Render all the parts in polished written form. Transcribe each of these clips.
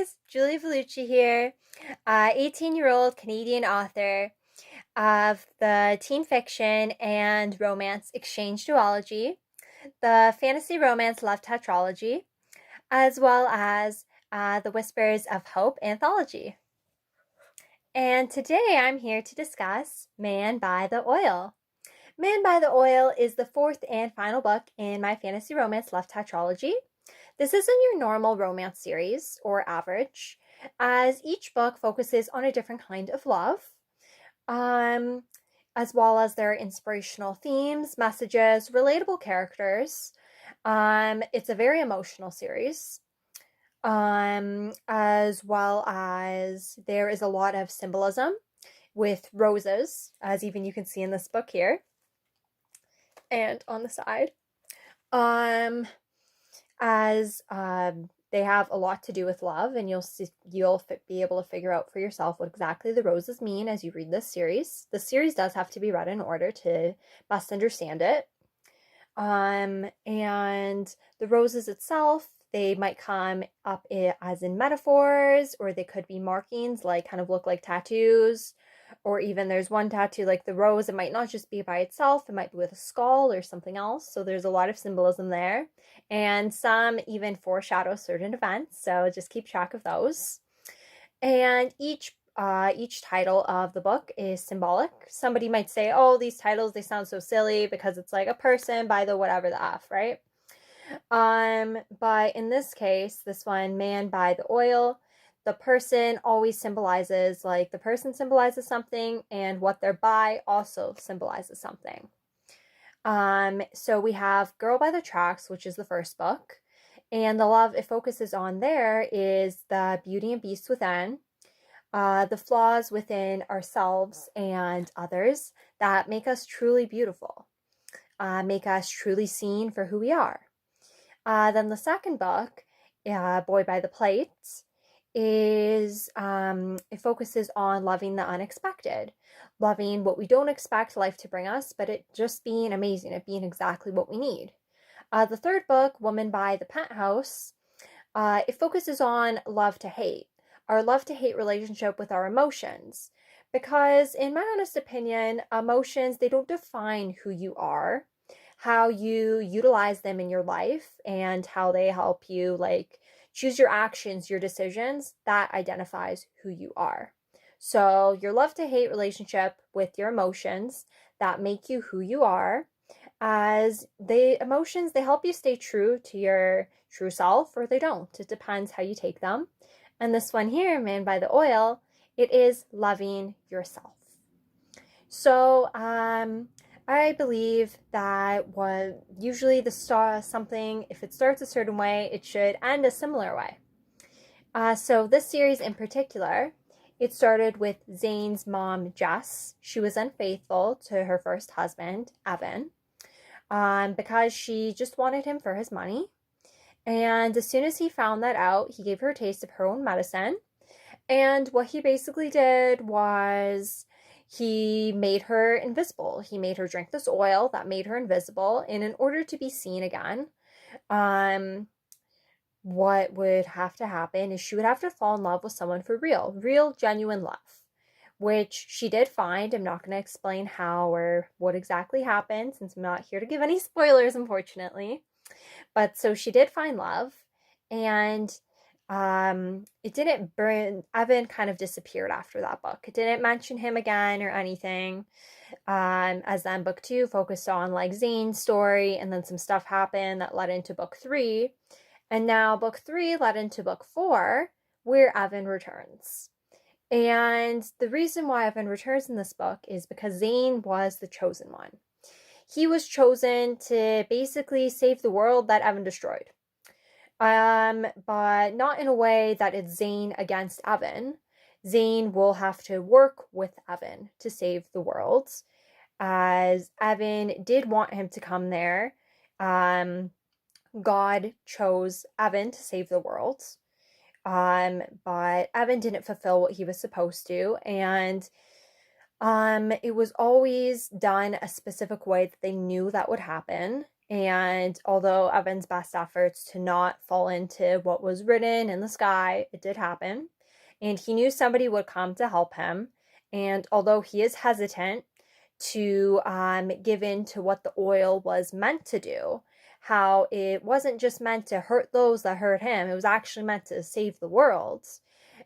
guys, Julie Vellucci here, 18-year-old Canadian author of the teen fiction and romance exchange duology, the fantasy romance love tetralogy, as well as the Whispers of Hope anthology. And today I'm here to discuss Man by the Oil. Man by the Oil is the fourth and final book in my fantasy romance love tetralogy. This isn't your normal romance series or average, as each book focuses on a different kind of love, as well as their inspirational themes, messages, relatable characters. It's a very emotional series, as well as there is a lot of symbolism with roses, as even you can see in this book here, and on the side. As they have a lot to do with love, and you'll be able to figure out for yourself what exactly the roses mean as you read this series. The series does have to be read in order to best understand it. And the roses itself, they might come up as in metaphors, or they could be markings, like kind of look like tattoos. Or even there's one tattoo like the rose, it might not just be by itself, it might be with a skull or something else. So there's a lot of symbolism there, and some even foreshadow certain events, so just keep track of those. And each title of the book is symbolic. Somebody might say, oh, these titles, they sound so silly because it's like a person by the whatever the F, right? But in this case, this one, Man by the Oil, the person always symbolizes, like the person symbolizes something, and what they're by also symbolizes something. So we have Girl by the Tracks, which is the first book, and the love it focuses on there is the beauty and beast within, the flaws within ourselves and others that make us truly beautiful, make us truly seen for who we are. Then the second book, Boy by the Plate, is it focuses on loving the unexpected, loving what we don't expect life to bring us, but it just being amazing, it being exactly what we need. The third book, Woman by the Penthouse, it focuses on love to hate, our love to hate relationship with our emotions, because in my honest opinion, emotions, they don't define who you are. How you utilize them in your life and how they help you like choose your actions, your decisions, that identifies who you are. So your love to hate relationship with your emotions that make you who you are, as the emotions, they help you stay true to your true self, or they don't. It depends how you take them. And this one here, Man by the Oil, it is loving yourself. So I believe that usually something, if it starts a certain way, it should end a similar way. So this series in particular, it started with Zane's mom, Jess. She was unfaithful to her first husband, Evan, because she just wanted him for his money. And as soon as he found that out, he gave her a taste of her own medicine. And what he basically did was he made her invisible. He made her drink this oil that made her invisible. And in order to be seen again, what would have to happen is she would have to fall in love with someone for real, genuine love, which she did find. I'm not going to explain how or what exactly happened, since I'm not here to give any spoilers, unfortunately. But so she did find love, and it didn't burn. Evan kind of disappeared after that book. It didn't mention him again or anything. As then book 2 focused on like Zane's story, and then some stuff happened that led into book 3. And now book 3 led into book 4, where Evan returns. And the reason why Evan returns in this book is because Zane was the chosen one. He was chosen to basically save the world that Evan destroyed. But not in a way that it's Zane against Evan. Zane will have to work with Evan to save the world, as Evan did want him to come there. God chose Evan to save the world. But Evan didn't fulfill what he was supposed to, and it was always done a specific way that they knew that would happen. And although Evan's best efforts to not fall into what was written in the sky, it did happen. And he knew somebody would come to help him. And although he is hesitant to give in to what the oil was meant to do, how it wasn't just meant to hurt those that hurt him, it was actually meant to save the world.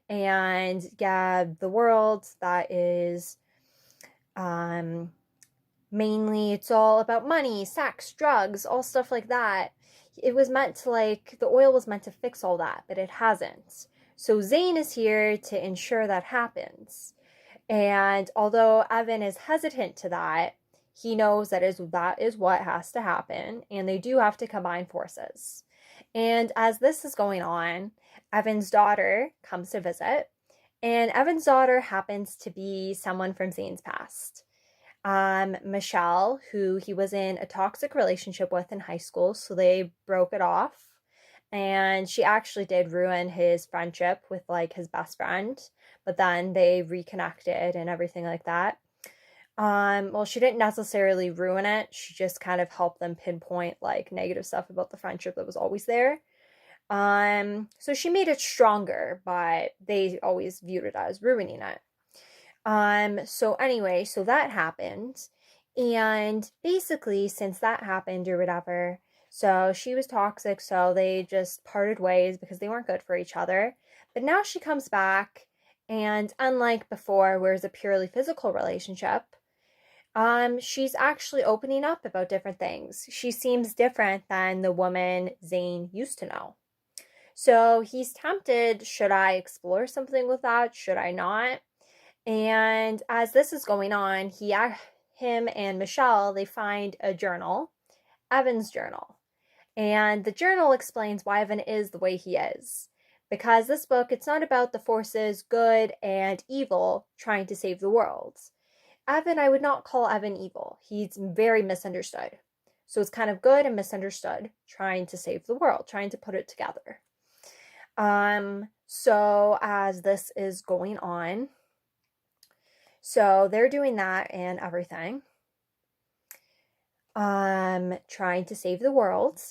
And yeah, the world that is mainly, it's all about money, sex, drugs, all stuff like that. It was meant to, like, the oil was meant to fix all that, but it hasn't. So Zane is here to ensure that happens. And although Evan is hesitant to that, he knows that is what has to happen, and they do have to combine forces. And as this is going on, Evan's daughter comes to visit, and Evan's daughter happens to be someone from Zane's past. Michelle, who he was in a toxic relationship with in high school, so they broke it off. And she actually did ruin his friendship with, like, his best friend, but then they reconnected and everything like that. Well, she didn't necessarily ruin it. She just kind of helped them pinpoint, like, negative stuff about the friendship that was always there. So she made it stronger, but they always viewed it as ruining it. So anyway, so that happened. And basically, since that happened or whatever, so she was toxic, so they just parted ways because they weren't good for each other. But now she comes back, and unlike before, where it's a purely physical relationship, she's actually opening up about different things. She seems different than the woman Zane used to know. So he's tempted, should I explore something with that? Should I not? And as this is going on, him and Michelle, they find a journal, Evan's journal. And the journal explains why Evan is the way he is. Because this book, it's not about the forces, good and evil, trying to save the world. Evan, I would not call Evan evil. He's very misunderstood. So it's kind of good and misunderstood, trying to save the world, trying to put it together. So as this is going on, so they're doing that and everything. Trying to save the world.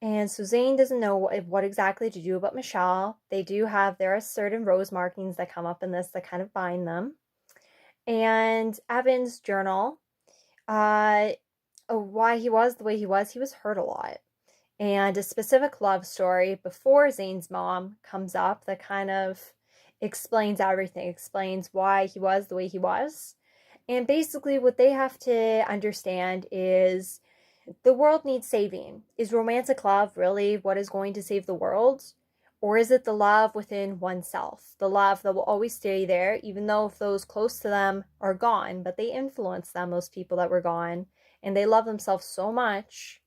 And so Zane doesn't know what exactly to do about Michelle. There are certain rose markings that come up in this that kind of bind them. And Evan's journal, why he was the way he was hurt a lot. And a specific love story before Zane's mom comes up that kind of explains everything, explains why he was the way he was. And basically what they have to understand is the world needs saving. Is romantic love really what is going to save the world? Or is it the love within oneself? The love that will always stay there, even though if those close to them are gone, but they influence them, those people that were gone, and they love themselves so much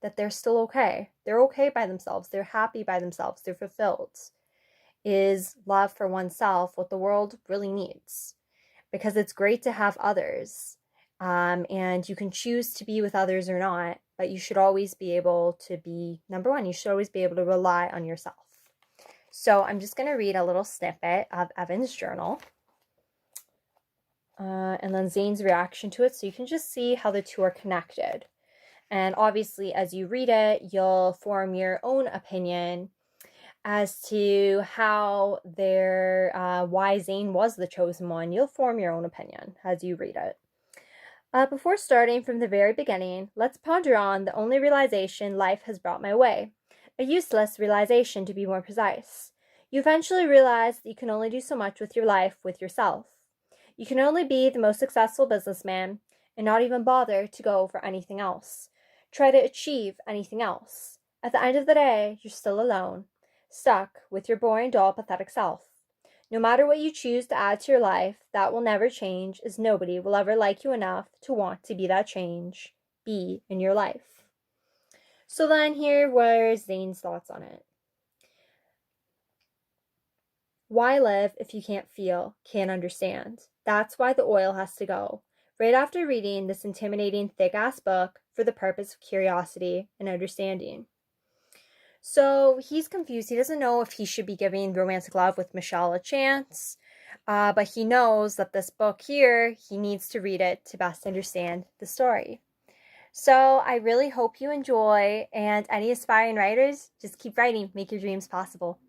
that they're still okay. They're okay by themselves. They're happy by themselves. They're fulfilled. Is love for oneself what the world really needs? Because it's great to have others, and you can choose to be with others or not, but you should always be able to be, number one, you should always be able to rely on yourself. So I'm just going to read a little snippet of Evan's journal, and then Zane's reaction to it, so you can just see how the two are connected. And obviously, as you read it, you'll form your own opinion as to how why Zane was the chosen one. You'll form your own opinion as you read it. Before starting from the very beginning, let's ponder on the only realization life has brought my way. A useless realization, to be more precise. You eventually realize that you can only do so much with your life with yourself. You can only be the most successful businessman and not even bother to go for anything else. Try to achieve anything else. At the end of the day, you're still alone, stuck with your boring, dull, pathetic self. No matter what you choose to add to your life, that will never change, as nobody will ever like you enough to want to be that change, be in your life. So then here were Zane's thoughts on it. Why live if you can't feel, can't understand? That's why the oil has to go. Right after reading this intimidating, thick-ass book for the purpose of curiosity and understanding. So he's confused. He doesn't know if he should be giving romantic love with Michelle a chance, but he knows that this book here, he needs to read it to best understand the story. So I really hope you enjoy, and any aspiring writers, just keep writing, make your dreams possible.